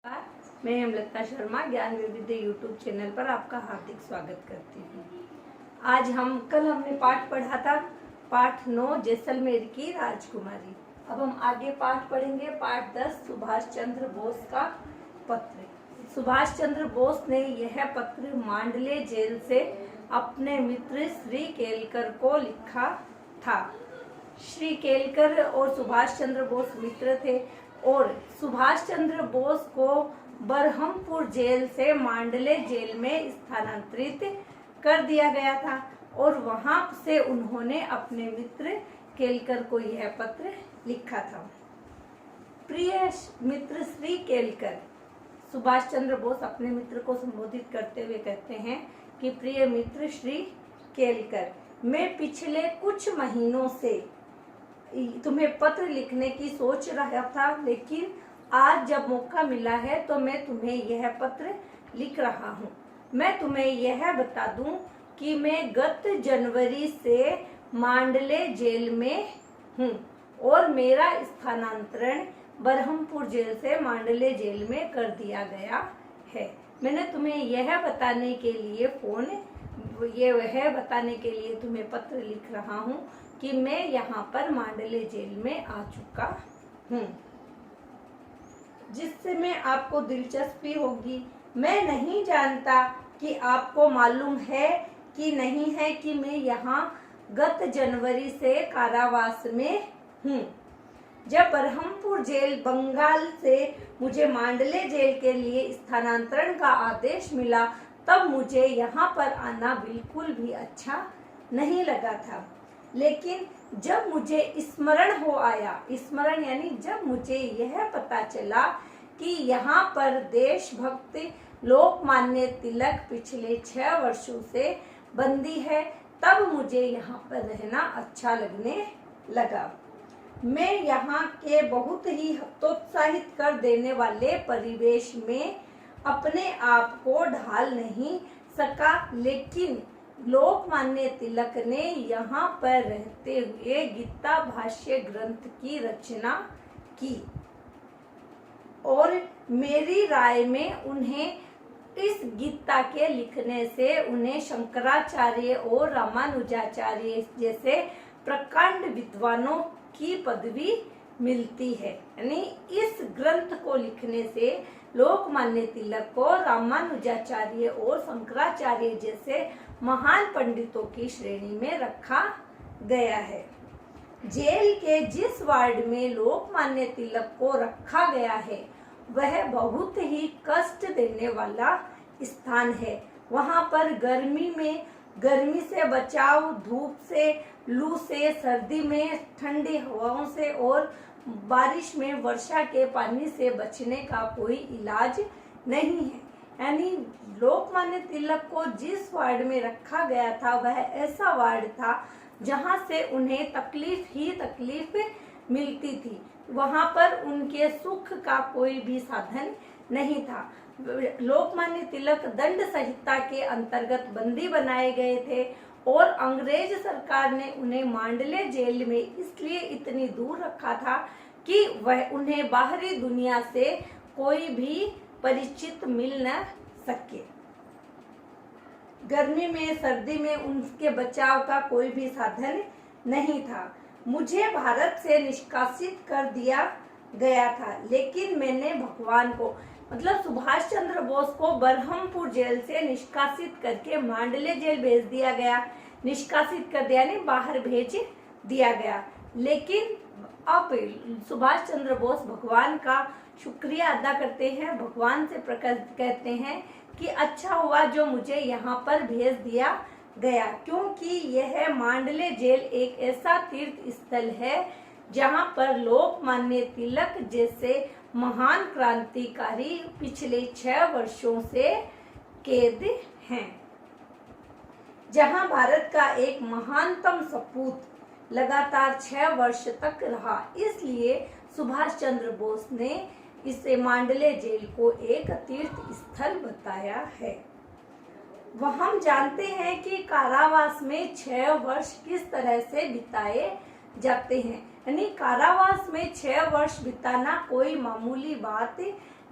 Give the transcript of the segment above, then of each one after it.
नमस्कार, मैं हेमलता शर्मा ज्ञान विविधि यूट्यूब चैनल पर आपका हार्दिक स्वागत करती हूँ। आज कल हमने पाठ पढ़ा था पाठ 9 जैसलमेर की राजकुमारी। अब हम आगे पाठ पढ़ेंगे पाठ 10 सुभाष चंद्र बोस का पत्र। सुभाष चंद्र बोस ने यह पत्र मांडले जेल से अपने मित्र श्री केलकर को लिखा था। श्री केलकर और सुभाष चंद्र बोस मित्र थे और सुभाष चंद्र बोस को बरहमपुर जेल से मांडले जेल में स्थानांतरित कर दिया गया था और वहां से उन्होंने अपने मित्र केलकर को यह पत्र लिखा था। प्रिय मित्र श्री केलकर, सुभाष चंद्र बोस अपने मित्र को संबोधित करते हुए कहते हैं कि प्रिय मित्र श्री केलकर, मैं पिछले कुछ महीनों से तुम्हें पत्र लिखने की सोच रहा था, लेकिन आज जब मौका मिला है तो मैं तुम्हें यह पत्र लिख रहा हूँ। मैं तुम्हें यह बता दूं कि मैं गत जनवरी से मांडले जेल में हूँ और मेरा स्थानांतरण बरहमपुर जेल से मांडले जेल में कर दिया गया है। मैंने तुम्हें यह बताने के लिए तुम्हें पत्र लिख रहा हूँ कि मैं यहाँ पर मांडले जेल में आ चुका हूँ, जिससे मैं आपको दिलचस्पी होगी। मैं नहीं जानता कि आपको मालूम है कि नहीं है कि मैं यहाँ गत जनवरी से कारावास में हूँ। जब बरहमपुर जेल बंगाल से मुझे मांडले जेल के लिए स्थानांतरण का आदेश मिला, तब मुझे यहाँ पर आना बिल्कुल भी अच्छा नहीं लगा था। लेकिन जब मुझे स्मरण हो आया, स्मरण यानी जब मुझे यह पता चला कि यहाँ पर देशभक्त लोकमान्य तिलक पिछले 6 वर्षों से बंदी है, तब मुझे यहाँ पर रहना अच्छा लगने लगा। मैं यहाँ के बहुत ही हतोत्साहित कर देने वाले परिवेश में अपने आप को ढाल नहीं सका, लेकिन लोकमान्य तिलक ने यहाँ पर रहते हुए गीता भाष्य ग्रंथ की रचना की और मेरी राय में उन्हें इस गीता के लिखने से उन्हें शंकराचार्य और रामानुजाचार्य जैसे प्रकांड विद्वानों की पदवी मिलती है। यानी इस ग्रंथ को लिखने से लोकमान्य तिलक को रामानुजाचार्य और शंकराचार्य जैसे महान पंडितों की श्रेणी में रखा गया है। जेल के जिस वार्ड में लोकमान्य तिलक को रखा गया है वह बहुत ही कष्ट देने वाला स्थान है। वहां पर गर्मी से बचाव, धूप से, लू से, सर्दी में ठंडी हवाओं से और बारिश में वर्षा के पानी से बचने का कोई इलाज नहीं है। यानी लोकमान्य तिलक को जिस वार्ड में रखा गया था वह ऐसा वार्ड था जहां से उन्हें तकलीफ मिलती थी। वहां पर उनके सुख का कोई भी साधन नहीं था। लोकमान्य तिलक दंड संहिता के अंतर्गत बंदी बनाए गए थे और अंग्रेज सरकार ने उन्हें मांडले जेल में इसलिए इतनी दूर रखा था कि वह उन्हें बाहरी दुनिया से कोई भी परिचित मिल न सके। गर्मी में, सर्दी में उनके बचाव का कोई भी साधन नहीं था। मुझे भारत से निष्कासित कर दिया गया था, लेकिन मैंने भगवान को, मतलब सुभाष चंद्र बोस को बरहमपुर जेल से निष्कासित करके मांडले जेल भेज दिया गया। निष्कासित कर दिया यानी बाहर भेज दिया गया। लेकिन अब सुभाष चंद्र बोस भगवान का शुक्रिया अदा करते हैं, भगवान से कहते हैं कि अच्छा हुआ जो मुझे यहाँ पर भेज दिया गया, क्योंकि यह मांडले जेल एक ऐसा तीर्थ स्थल है जहाँ पर लोकमान्य तिलक जैसे महान क्रांतिकारी पिछले 6 वर्षों से कैद हैं, जहाँ भारत का एक महानतम सपूत लगातार 6 वर्ष तक रहा। इसलिए सुभाष चंद्र बोस ने इसे मांडले जेल को एक तीर्थ स्थल बताया है। वह हम जानते हैं कि कारावास में 6 वर्ष किस तरह से बिताए जाते हैं। यानी कारावास में 6 वर्ष बिताना कोई मामूली बात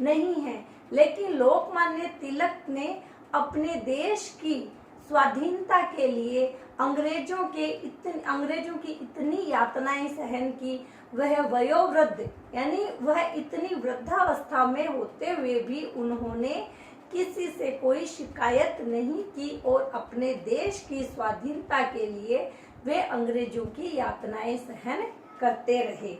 नहीं है। लेकिन लोकमान्य तिलक ने अपने देश की स्वाधीनता के लिए अंग्रेजों की इतनी यातनाएं सहन की। वह वयोवृद्ध यानी वह इतनी वृद्धावस्था में होते हुए भी उन्होंने किसी से कोई शिकायत नहीं की और अपने देश की स्वाधीनता के लिए वे अंग्रेजों की यातनाएं सहन करते रहे।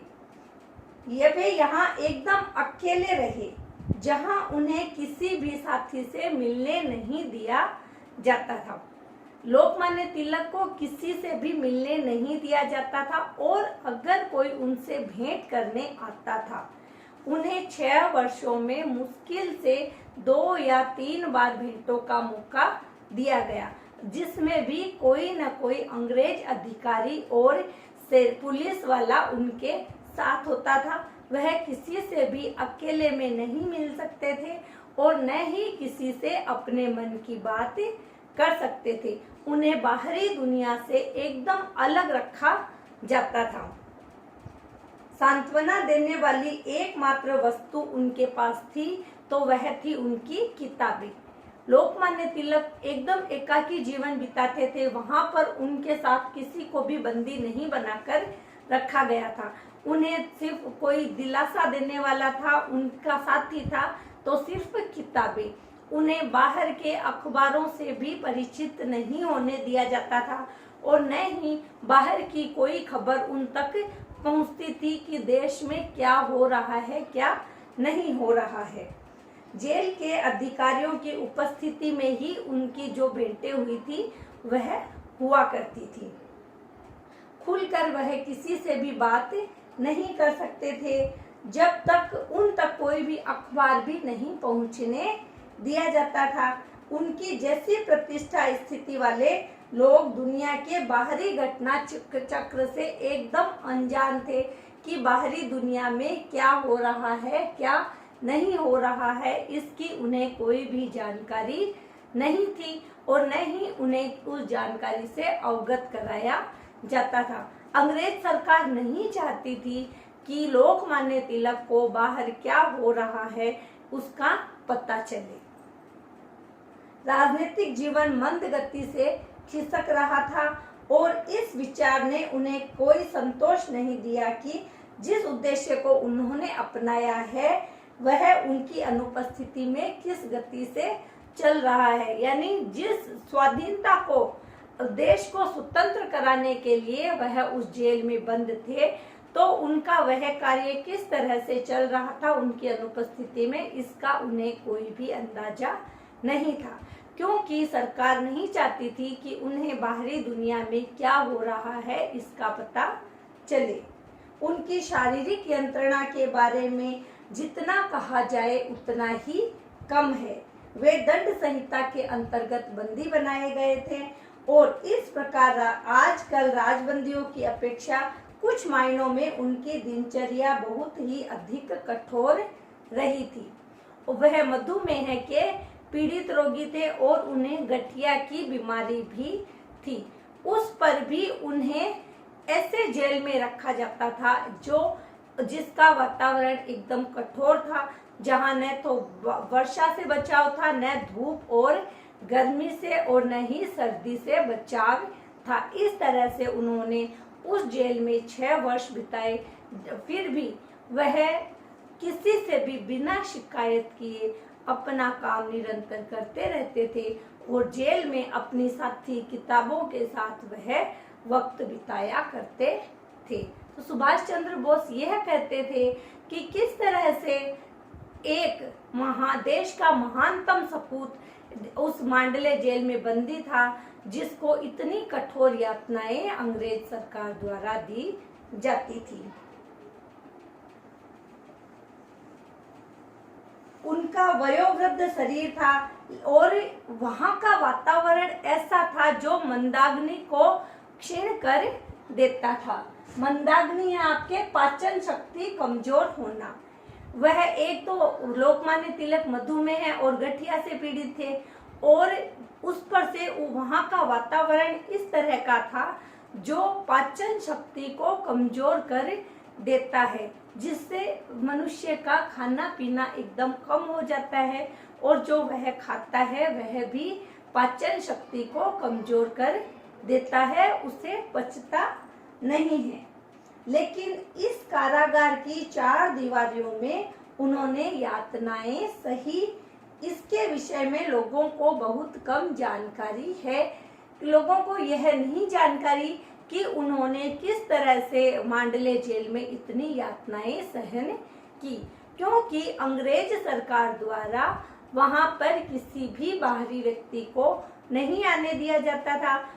ये वे यहाँ एकदम अकेले रहे, जहाँ उन्हें किसी भी साथी से मिलने नहीं दिया जाता था। लोकमान्य तिलक को किसी से भी मिलने नहीं दिया जाता था और अगर कोई उनसे भेंट करने आता था, उन्हें 6 वर्षों में मुश्किल से 2 या 3 बार भेंटों का मौका दिया गया, जिसमें भी कोई न कोई अंग्रेज अधिकारी और पुलिस वाला उनके साथ होता था। वह किसी से भी अकेले में नहीं मिल सकते थे और न ही किसी से अपने मन की बात कर सकते थे। उन्हें बाहरी दुनिया से एकदम अलग रखा जाता था। सांत्वना देने वाली एकमात्र वस्तु उनके पास थी तो वह थी उनकी किताबें। लोकमान्य तिलक एकदम एकाकी जीवन बिताते थे। वहां पर उनके साथ किसी को भी बंदी नहीं बनाकर रखा गया था। उन्हें सिर्फ कोई दिलासा देने वाला था, उनका साथी था तो सिर्फ किताबें। उन्हें बाहर के अखबारों से भी परिचित नहीं होने दिया जाता था और न ही बाहर की कोई खबर उन तक पहुंचती थी कि देश में क्या हो रहा है, क्या नहीं हो रहा है। जेल के अधिकारियों की उपस्थिति में ही उनकी जो भेंटें हुई थी वह हुआ करती थी। खुलकर वह किसी से भी बात नहीं कर सकते थे जब तक उन तक कोई भी अखबार भी नहीं पहुंचने दिया जाता था। उनकी जैसी प्रतिष्ठा स्थिति वाले लोग दुनिया के बाहरी घटना चक्र से एकदम अनजान थे कि बाहरी दुनिया में क्या हो रहा है, क्या नहीं हो रहा है, इसकी उन्हें कोई भी जानकारी नहीं थी और न ही उन्हें उस जानकारी से अवगत कराया जाता था। अंग्रेज सरकार नहीं चाहती थी कि लोकमान्य तिलक को बाहर क्या हो रहा है उसका पता चले। राजनीतिक जीवन मंद गति से खिसक रहा था और इस विचार ने उन्हें कोई संतोष नहीं दिया कि जिस उद्देश्य को उन्होंने अपनाया है वह उनकी अनुपस्थिति में किस गति से चल रहा है। यानी जिस स्वाधीनता को, देश को स्वतंत्र कराने के लिए वह उस जेल में बंद थे, तो उनका वह कार्य किस तरह से चल रहा था उनकी अनुपस्थिति में, इसका उन्हें कोई भी अंदाजा नहीं था, क्योंकि सरकार नहीं चाहती थी कि उन्हें बाहरी दुनिया में क्या हो रहा है इसका पता चले। उनकी शारीरिक यंत्रणा के बारे में जितना कहा जाए उतना ही कम है। वे दंड संहिता के अंतर्गत बंदी बनाए गए थे और इस प्रकार आजकल राजबंदियों की अपेक्षा कुछ मायनों में उनकी दिनचर्या बहुत ही अधिक कठोर रही थी। वह मधुमेह के पीड़ित रोगी थे और उन्हें गठिया की बीमारी भी थी। उस पर भी उन्हें ऐसे जेल में रखा जाता था जिसका वातावरण एकदम कठोर था, जहां न तो वर्षा से बचाव था, न धूप और गर्मी से और न ही सर्दी से बचाव था। इस तरह से उन्होंने उस जेल में 6 वर्ष बिताए। फिर भी वह किसी से भी बिना शिकायत किए अपना काम निरंतर करते रहते थे और जेल में अपनी साथी किताबों के साथ वह वक्त बिताया करते थे। तो सुभाष चंद्र बोस यह कहते थे कि किस तरह से एक महादेश का महानतम सपूत उस मांडले जेल में बंदी था, जिसको इतनी कठोर यातनाएं अंग्रेज सरकार द्वारा दी जाती थी। उनका वयोवृद्ध शरीर था और वहां का वातावरण ऐसा था जो मंदाग्नि को क्षीण कर देता था। मंदाग्नि आपके पाचन शक्ति कमजोर होना। वह एक तो लोकमान्य तिलक मधुमेह और गठिया से पीड़ित थे और उस पर से वहां का वातावरण इस तरह का था जो पाचन शक्ति को कमजोर कर देता है, जिससे मनुष्य का खाना पीना एकदम कम हो जाता है और जो वह खाता है वह भी पाचन शक्ति को कमजोर कर देता है, उसे पचता नहीं है। लेकिन इस कारागार की 4 दीवारों में उन्होंने यातनाएं सही, इसके विषय में लोगों को बहुत कम जानकारी है। लोगों को यह नहीं जानकारी कि उन्होंने किस तरह से मांडले जेल में इतनी यातनाएं सहन की, क्योंकि अंग्रेज सरकार द्वारा वहां पर किसी भी बाहरी व्यक्ति को नहीं आने दिया जाता था।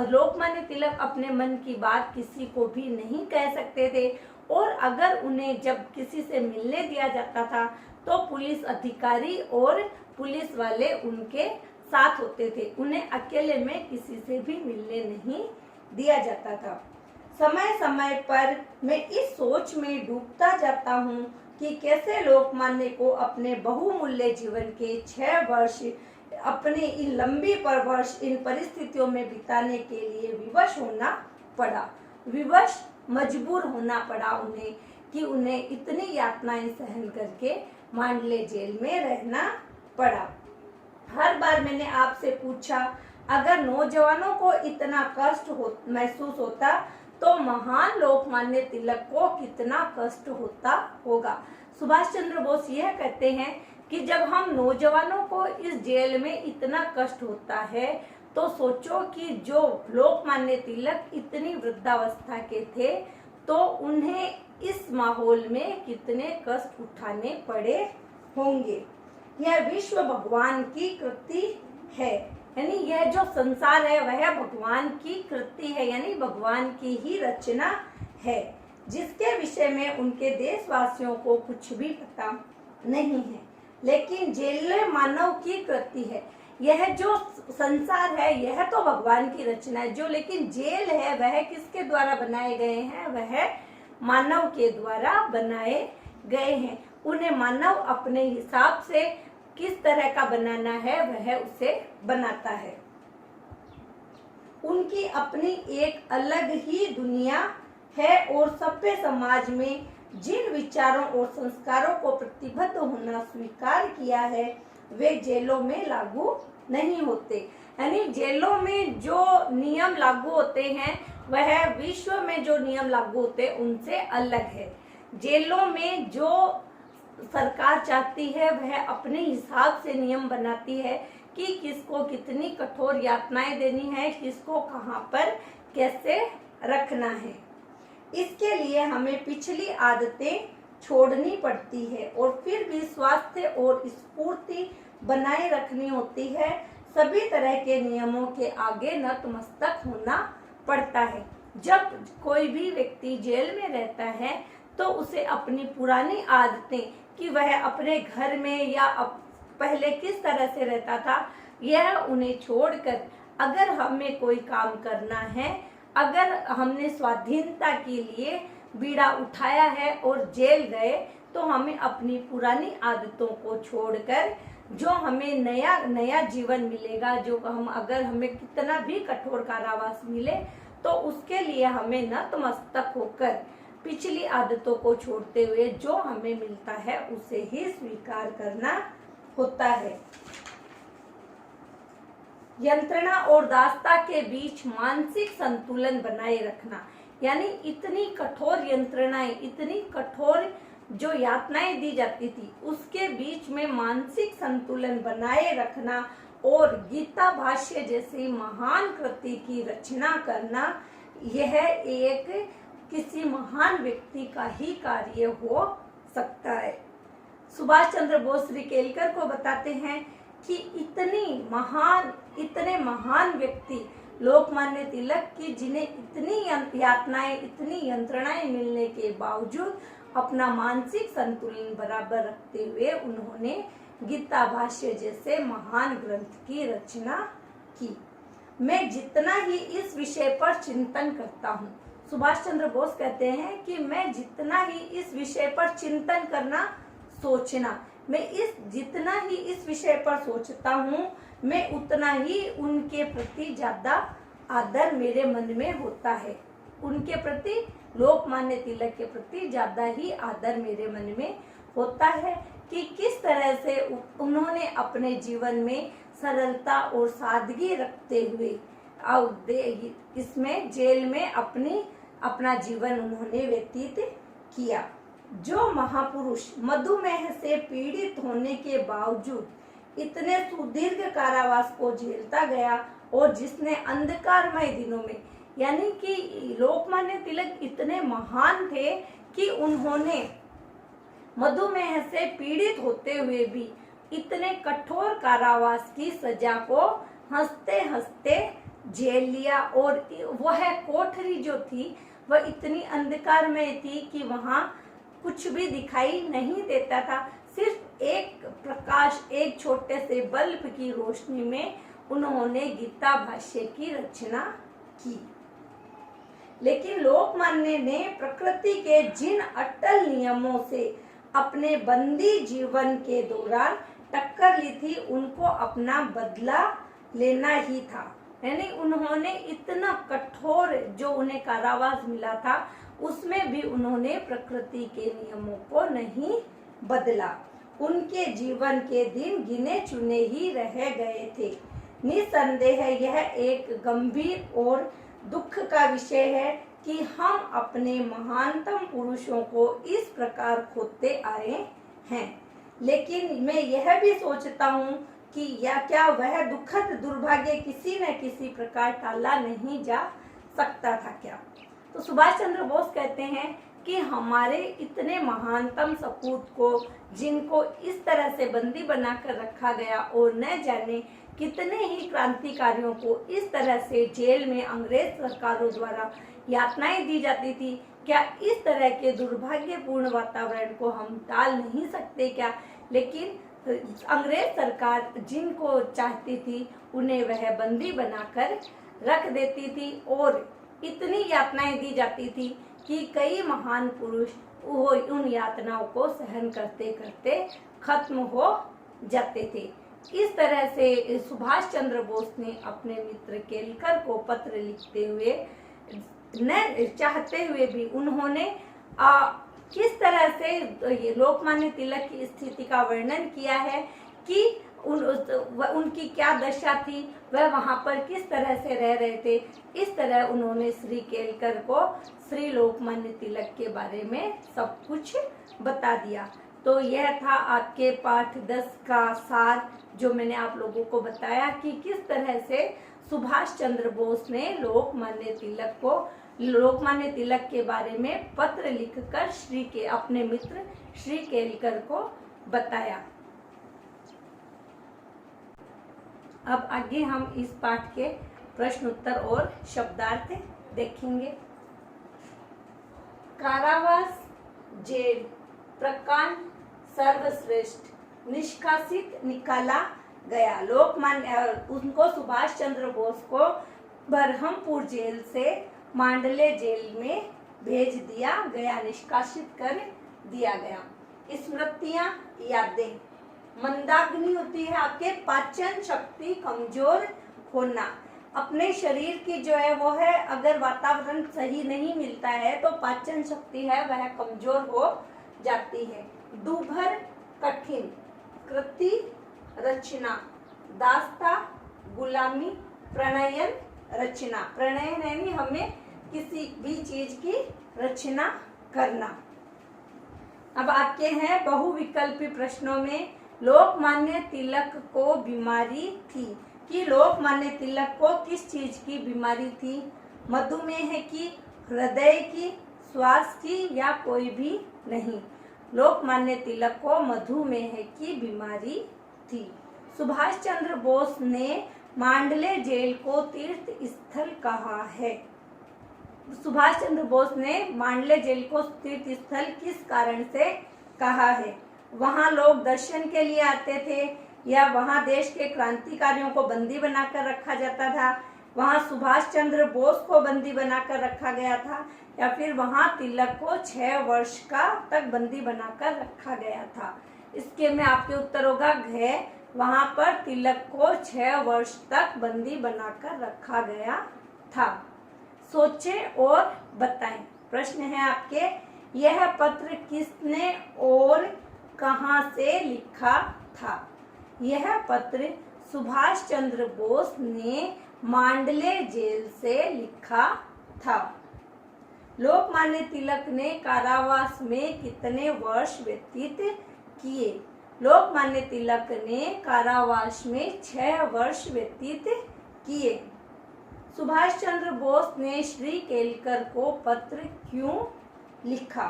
लोकमान्य तिलक अपने मन की बात किसी को भी नहीं कह सकते थे, और अगर उन्हें जब किसी से मिलने दिया जाता था तो पुलिस अधिकारी और पुलिस वाले उनके साथ होते थे, उन्हें अकेले में किसी से भी मिलने नहीं दिया जाता था। समय समय पर मैं इस सोच में डूबता जाता हूँ कि कैसे लोकमान्य को अपने बहुमूल्य जीवन के 6 वर्ष अपने इन लंबी वर्ष इन परिस्थितियों में बिताने के लिए विवश होना पड़ा, विवश मजबूर होना पड़ा उन्हें, कि उन्हें इतनी यातनाएं सहन करके मांडले जेल में रहना पड़ा। हर बार मैंने आपसे पूछा, अगर नौजवानों को इतना कष्ट महसूस होता तो महान लोकमान्य तिलक को कितना कष्ट होता होगा। सुभाष चंद्र बोस यह कहते हैं कि जब हम नौजवानों को इस जेल में इतना कष्ट होता है तो सोचो कि जो लोकमान्य तिलक इतनी वृद्धावस्था के थे तो उन्हें इस माहौल में कितने कष्ट उठाने पड़े होंगे। यह विश्व भगवान की कृति है, यानी यह जो संसार है वह भगवान की कृति है, यानी भगवान की ही रचना है, जिसके विषय में उनके देशवासियों को कुछ भी पता नहीं है। लेकिन जेल मानव की कृति है। यह जो संसार है यह तो भगवान की रचना है, जो लेकिन जेल है वह किसके द्वारा बनाए गए हैं, वह मानव के द्वारा बनाए गए हैं। उन्हें मानव अपने हिसाब से किस तरह का बनाना है वह उसे बनाता है। उनकी अपनी एक अलग ही दुनिया है और सभ्य समाज में जिन विचारों और संस्कारों को प्रतिबद्ध होना स्वीकार किया है वे जेलों में लागू नहीं होते। यानी जेलों में जो नियम लागू होते हैं वह विश्व में जो नियम लागू होते हैं उनसे अलग है। जेलों में जो सरकार चाहती है वह अपने हिसाब से नियम बनाती है कि किसको कितनी कठोर यातनाएं देनी है, किसको कहां पर कैसे रखना है। इसके लिए हमें पिछली आदतें छोड़नी पड़ती है और फिर भी स्वास्थ्य और स्फूर्ति बनाए रखनी होती है। सभी तरह के नियमों के आगे नतमस्तक होना पड़ता है। जब कोई भी व्यक्ति जेल में रहता है तो उसे अपनी पुरानी आदतें कि वह अपने घर में या पहले किस तरह से रहता था यह उन्हें छोड़कर अगर हमें कोई काम करना है, अगर हमने स्वाधीनता के लिए बीड़ा उठाया है और जेल गए तो हमें अपनी पुरानी आदतों को छोड़कर जो हमें नया जीवन मिलेगा, जो अगर हमें कितना भी कठोर कारावास मिले तो उसके लिए हमें नतमस्तक होकर पिछली आदतों को छोड़ते हुए जो हमें मिलता है उसे ही स्वीकार करना होता है। यंत्रणा और दासता के बीच मानसिक संतुलन बनाए रखना, यानी इतनी कठोर यंत्रणाएं, इतनी कठोर जो यातनाएं दी जाती थी उसके बीच में मानसिक संतुलन बनाए रखना और गीता भाष्य जैसी महान कृति की रचना करना, यह एक किसी महान व्यक्ति का ही कार्य हो सकता है। सुभाष चंद्र बोस श्री केलकर को बताते हैं कि इतने महान व्यक्ति लोकमान्य तिलक की जिन्हें इतनी यातनाएं, इतनी यंत्रणाएं मिलने के बावजूद अपना मानसिक संतुलन बराबर रखते हुए उन्होंने गीता भाष्य जैसे महान ग्रंथ की रचना की। मैं जितना ही इस विषय पर चिंतन करता हूँ, सुभाष चंद्र बोस कहते हैं कि मैं जितना ही इस विषय पर चिंतन करना, सोचना, मैं जितना ही इस विषय पर सोचता हूँ मैं उतना ही उनके प्रति ज्यादा आदर मेरे मन में होता है। उनके प्रति, लोकमान्य तिलक के प्रति ज्यादा ही आदर मेरे मन में होता है कि किस तरह से उन्होंने अपने जीवन में सरलता और सादगी रखते हुए इसमें जेल में अपना जीवन उन्होंने व्यतीत किया। जो महापुरुष मधुमेह से पीड़ित होने के बावजूद इतने सुदीर्घ कारावास को झेलता गया और जिसने अंधकारमय दिनों में, यानी कि लोकमान्य तिलक इतने महान थे कि उन्होंने मधुमेह से पीड़ित होते हुए भी इतने कठोर कारावास की सजा को हंसते हंसते झेल लिया। और वह कोठरी जो थी वह इतनी अंधकार में थी कि वहां कुछ भी दिखाई नहीं देता था। सिर्फ एक प्रकाश, एक छोटे से बल्ब की रोशनी में उन्होंने गीता भाष्य की रचना की। लेकिन लोकमान्य ने प्रकृति के जिन अटल नियमों से अपने बंदी जीवन के दौरान टक्कर ली थी, उनको अपना बदला लेना ही था। यानी उन्होंने इतना कठोर जो उन्हें कारावास मिला था उसमें भी उन्होंने प्रकृति के नियमों को नहीं बदला। उनके जीवन के दिन गिने चुने ही रह गए थे। निसंदेह यह एक गंभीर और दुख का विषय है कि हम अपने महानतम पुरुषों को इस प्रकार खोते आए हैं। लेकिन मैं यह भी सोचता हूँ कि क्या वह दुखद दुर्भाग्य किसी न किसी प्रकार टाला नहीं जा सकता था क्या? तो सुभाष चंद्र बोस कहते हैं कि हमारे इतने महानतम सपूत को, जिनको इस तरह से बंदी बनाकर रखा गया और न जाने कितने ही क्रांतिकारियों को इस तरह से जेल में अंग्रेज सरकारों द्वारा यातनाएं दी जाती थी, क्या इस तरह के दुर्भाग्यपूर्ण वातावरण को हम टाल नहीं सकते क्या? लेकिन अंग्रेज सरकार जिनको चाहती थी उन्हें वह बंदी बनाकर रख देती थी और इतनी यातनाएं दी जाती थी कि कई महान पुरुष उन यातनाओं को सहन करते करते खत्म हो जाते थे। इस तरह से सुभाष चंद्र बोस ने अपने मित्र केलकर को पत्र लिखते हुए, न चाहते हुए भी, उन्होंने किस तरह से ये लोकमान्य तिलक की स्थिति का वर्णन किया है कि उनकी क्या दशा थी, वह वहां पर किस तरह से रह रहे थे। इस तरह उन्होंने श्री केलकर को श्री लोकमान्य तिलक के बारे में सब कुछ बता दिया। तो यह था आपके पाठ 10 का सार, जो मैंने आप लोगों को बताया कि किस तरह से सुभाष चंद्र बोस ने लोकमान्य तिलक के बारे में पत्र लिखकर अपने मित्र श्री केलकर को बताया। अब आगे हम इस पाठ के प्रश्न उत्तर और शब्दार्थ देखेंगे। कारावास, जेल, प्रकांड सर्वश्रेष्ठ, निष्कासित निकाला गया। उनको सुभाष चंद्र बोस को बरहमपुर जेल से मांडले जेल में भेज दिया गया, निष्कासित कर दिया गया। स्मृतियां, यादें, मंदाग्नि होती है आपके पाचन शक्ति कमजोर होना। अपने शरीर की जो है वो है, अगर वातावरण सही नहीं मिलता है तो पाचन शक्ति है वह कमजोर हो जाती है। दूभर, कठिन, कृति रचना, दास्ता, गुलामी, प्रणयन रचना। प्रणयन यानी हमें किसी भी चीज की रचना करना। अब आपके हैं बहुविकल्पी प्रश्नों में लोकमान्य तिलक को बीमारी थी कि लोकमान्य तिलक को किस चीज की बीमारी थी? मधुमेह की, हृदय की, श्वास की या कोई भी नहीं। लोकमान्य तिलक को मधुमेह की बीमारी थी। सुभाष चंद्र बोस ने मांडले जेल को तीर्थ स्थल कहा है। सुभाष चंद्र बोस ने मांडले जेल को तीर्थ स्थल किस कारण से कहा है? वहां लोग दर्शन के लिए आते थे, या वहां देश के क्रांतिकारियों को बंदी बनाकर रखा जाता था, वहां सुभाष चंद्र बोस को बंदी बनाकर रखा गया था, या फिर वहां तिलक को 6 वर्ष तक बंदी बनाकर रखा गया था? इसके में आपके उत्तर होगा घ। वहां पर तिलक को 6 वर्ष तक बंदी बनाकर रखा गया था? सोचें और बताएं। प्रश्न है आपके, यह पत्र किसने और कहां से लिखा था? यह पत्र सुभाष चंद्र बोस ने मांडले जेल से लिखा था। लोकमान्य तिलक ने कारावास में कितने वर्ष व्यतीत किए? लोकमान्य तिलक ने कारावास में 6 वर्ष व्यतीत किए। सुभाष चंद्र बोस ने श्री केलकर को पत्र क्यों लिखा?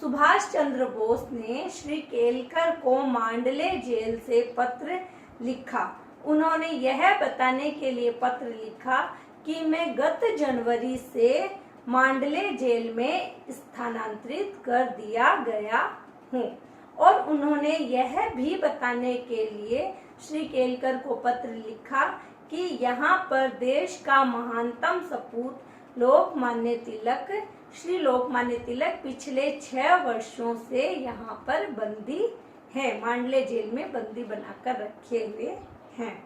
सुभाष चंद्र बोस ने श्री केलकर को मांडले जेल से पत्र लिखा। उन्होंने यह बताने के लिए पत्र लिखा कि मैं गत जनवरी से मांडले जेल में स्थानांतरित कर दिया गया हूँ, और उन्होंने यह भी बताने के लिए श्री केलकर को पत्र लिखा कि यहाँ पर देश का महानतम सपूत लोकमान्य तिलक, श्री लोकमान्य तिलक पिछले 6 वर्षों से यहाँ पर बंदी है, मांडले जेल में बंदी बनाकर रखे हुए हैं।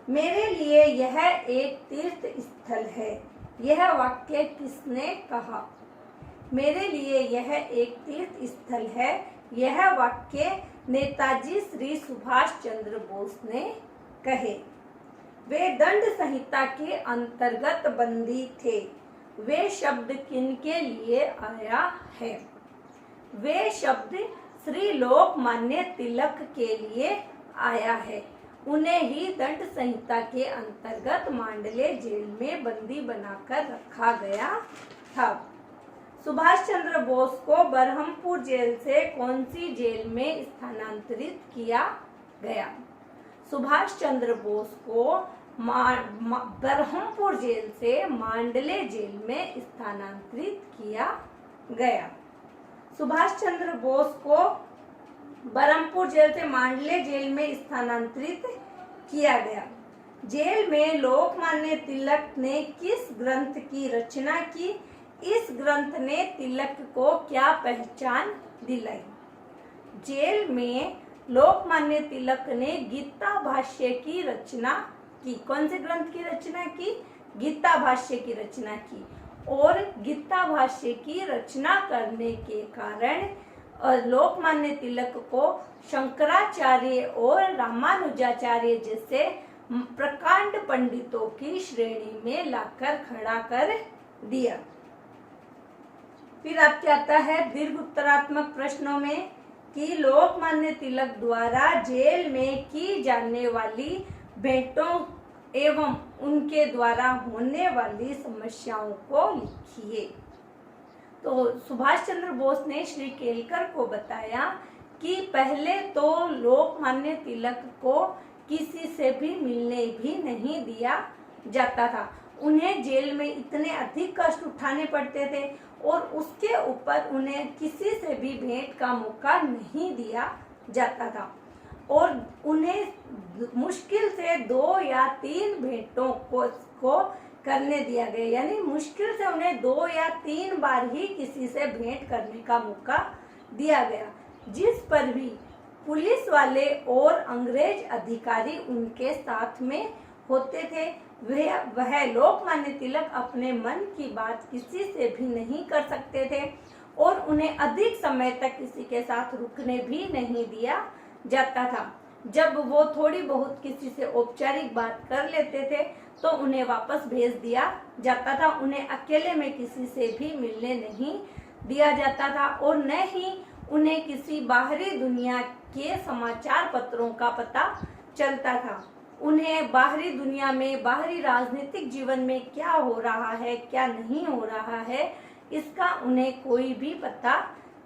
मेरे लिए यह एक तीर्थ स्थल है, यह वाक्य किसने कहा? मेरे लिए यह एक तीर्थ स्थल है, यह वाक्य नेताजी श्री सुभाष चंद्र बोस ने कहे। वे दंड संहिता के अंतर्गत बंदी थे। वे शब्द किनके लिए आया है? वे शब्द श्री लोकमान्य तिलक के लिए आया है। उन्हें ही दंड संहिता के अंतर्गत मांडले जेल में बंदी बनाकर रखा गया था। सुभाष चंद्र बोस को बरहमपुर जेल से कौन सी जेल में स्थानांतरित किया गया? सुभाष चंद्र बोस को बरहमपुर जेल से मांडले जेल में स्थानांतरित किया गया। सुभाष चंद्र बोस को बरहमपुर जेल से मांडले जेल में स्थानांतरित किया गया। जेल में लोकमान्य तिलक ने किस ग्रंथ की रचना की? इस ग्रंथ ने तिलक को क्या पहचान दिलाई? जेल में लोकमान्य तिलक ने गीता भाष्य की रचना की। कौन से ग्रंथ की रचना की? गीता भाष्य की रचना की। और गीता भाष्य की रचना करने के कारण लोकमान्य तिलक को शंकराचार्य और रामानुजाचार्य जैसे प्रकांड पंडितों की श्रेणी में लाकर खड़ा कर दिया। फिर आपके आता है दीर्घ उत्तरात्मक प्रश्नों में कि लोकमान्य तिलक द्वारा जेल में की जाने वाली भेंटों एवं उनके द्वारा होने वाली समस्याओं को लिखिए। तो सुभाष चंद्र बोस ने श्री केलकर को बताया कि पहले तो लोकमान्य तिलक को किसी से भी मिलने भी नहीं दिया जाता था। उन्हें जेल में इतने अधिक कष्ट उठाने पड़ते थे और उसके ऊपर उन्हें किसी से भी भेंट का मौका नहीं दिया जाता था, और उन्हें मुश्किल से 2 या 3 भेंटों को करने दिया गया। यानी मुश्किल से उन्हें 2 या 3 बार ही किसी से भेंट करने का मौका दिया गया। जिस पर भी पुलिस वाले और अंग्रेज अधिकारी उनके साथ में होते थे, वह लोकमान्य तिलक अपने मन की बात किसी से भी नहीं कर सकते थे, और उन्हें अधिक समय तक किसी के साथ रुकने भी नहीं दिया जाता था। जब वो थोड़ी बहुत किसी से औपचारिक बात कर लेते थे तो उन्हें वापस भेज दिया जाता था। उन्हें अकेले में किसी से भी मिलने नहीं दिया जाता था, और न ही उन्हें किसी बाहरी दुनिया के समाचार पत्रों का पता चलता था। उन्हें बाहरी दुनिया में, बाहरी राजनीतिक जीवन में क्या हो रहा है, क्या नहीं हो रहा है, इसका उन्हें कोई भी पता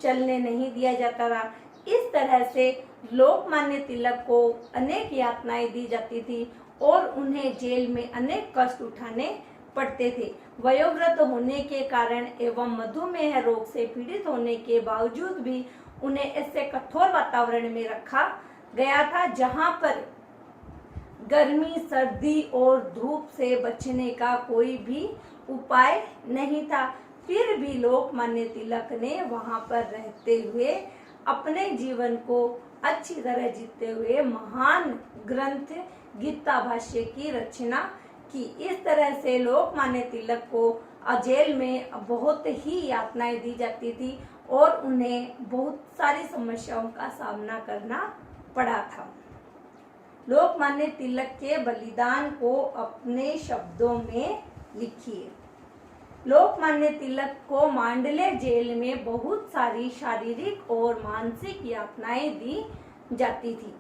चलने नहीं दिया जाता था। इस तरह से लोकमान्य तिलक को अनेक यातनाएं दी जाती थी और उन्हें जेल में अनेक कष्ट उठाने पड़ते थे। वयोवृद्ध होने के कारण एवं मधुमेह रोग से पीड़ित होने के बावजूद भी उन्हें ऐसे कठोर वातावरण में रखा गया था जहां पर गर्मी, सर्दी और धूप से बचने का कोई भी उपाय नहीं था। फिर भी लोकमान्य तिलक ने वहां पर रहते हुए अपने जीवन को अच्छी तरह जीते हुए महान ग्रंथ गीता भाष्य की रचना की। इस तरह से लोकमान्य तिलक को जेल में बहुत ही यातनाएं दी जाती थी और उन्हें बहुत सारी समस्याओं का सामना करना पड़ा था। लोकमान्य तिलक के बलिदान को अपने शब्दों में लिखिए। लोकमान्य तिलक को मांडले जेल में बहुत सारी शारीरिक और मानसिक यातनाएं दी जाती थी।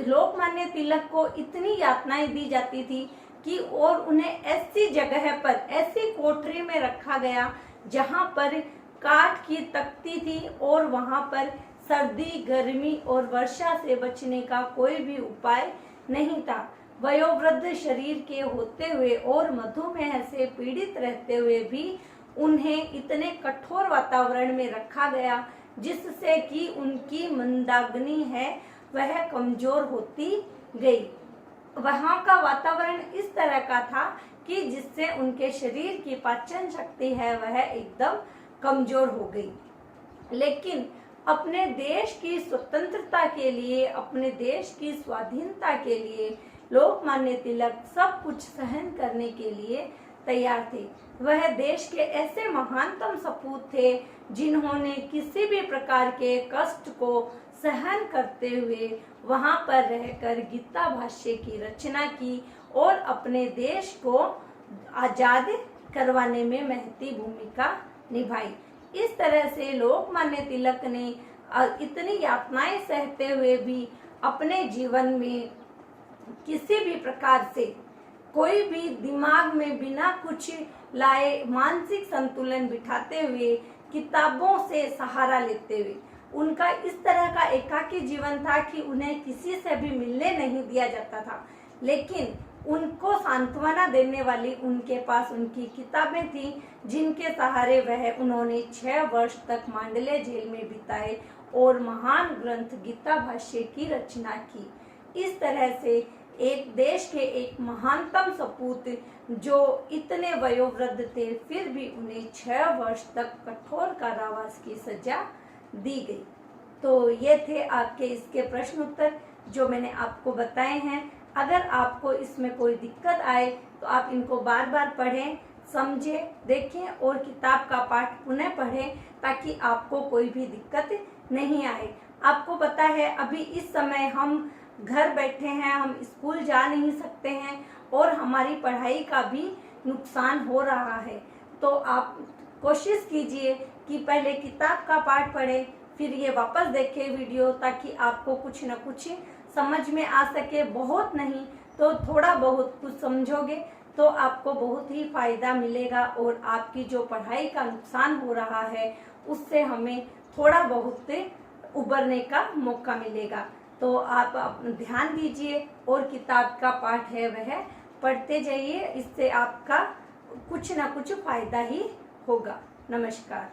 लोकमान्य तिलक को इतनी यातनाएं दी जाती थी कि और उन्हें ऐसी जगह पर, ऐसी कोठरी में रखा गया जहां पर काठ की तख्ती थी और वहां पर सर्दी, गर्मी और वर्षा से बचने का कोई भी उपाय नहीं था। वयोवृद्ध शरीर के होते हुए और मधुमेह से पीड़ित रहते हुए भी उन्हें इतने कठोर वातावरण में रखा गया जिससे कि उनकी मंदाग्नि है वह कमजोर होती गई। वहां का वातावरण इस तरह का था कि जिससे उनके शरीर की पाचन शक्ति है वह एकदम कमजोर हो गई। लेकिन अपने देश की स्वतंत्रता के लिए, अपने देश की स्वाधीनता के लिए लोकमान्य तिलक सब कुछ सहन करने के लिए तैयार थे। वह देश के ऐसे महानतम सपूत थे जिन्होंने किसी भी प्रकार के कष्ट को सहन करते हुए वहां पर रहकर गीता भाष्य की रचना की और अपने देश को आजाद करवाने में महती भूमिका निभाई। इस तरह से लोकमान्य तिलक ने इतनी यातनाएं सहते हुए भी अपने जीवन में किसी भी प्रकार से कोई भी दिमाग में बिना कुछ लाए मानसिक संतुलन बिठाते हुए किताबों से सहारा लेते हुए, उनका इस तरह का एकाकी जीवन था कि उन्हें किसी से भी मिलने नहीं दिया जाता था, लेकिन उनको सांत्वना देने वाली उनके पास उनकी किताबें थी जिनके सहारे वह उन्होंने 6 वर्ष तक मांडले जेल में बिताए और महान ग्रंथ गीता भाष्य की रचना की। इस तरह से एक देश के एक महानतम सपूत जो इतने वयोवृद्ध थे फिर भी उन्हें 6 वर्ष तक कठोर कारावास की सजा दी गई। तो ये थे आपके इसके प्रश्न उत्तर जो मैंने आपको बताए हैं। अगर आपको इसमें कोई दिक्कत आए तो आप इनको बार बार पढ़ें, समझें, देखें और किताब का पाठ पुनः पढ़ें ताकि आपको कोई भी दिक्कत नहीं आए। आपको पता है अभी इस समय हम घर बैठे हैं, हम स्कूल जा नहीं सकते हैं और हमारी पढ़ाई का भी नुकसान हो रहा है। तो आप कोशिश कीजिए कि पहले किताब का पाठ पढ़ें, फिर ये वापस देखें वीडियो, ताकि आपको कुछ न कुछ समझ में आ सके। बहुत नहीं तो थोड़ा बहुत कुछ समझोगे तो आपको बहुत ही फायदा मिलेगा और आपकी जो पढ़ाई का नुकसान हो रहा है उससे हमें थोड़ा बहुत उबरने का मौका मिलेगा। तो आप ध्यान दीजिए और किताब का पाठ है वह पढ़ते जाइए, इससे आपका कुछ ना कुछ फायदा ही होगा। नमस्कार।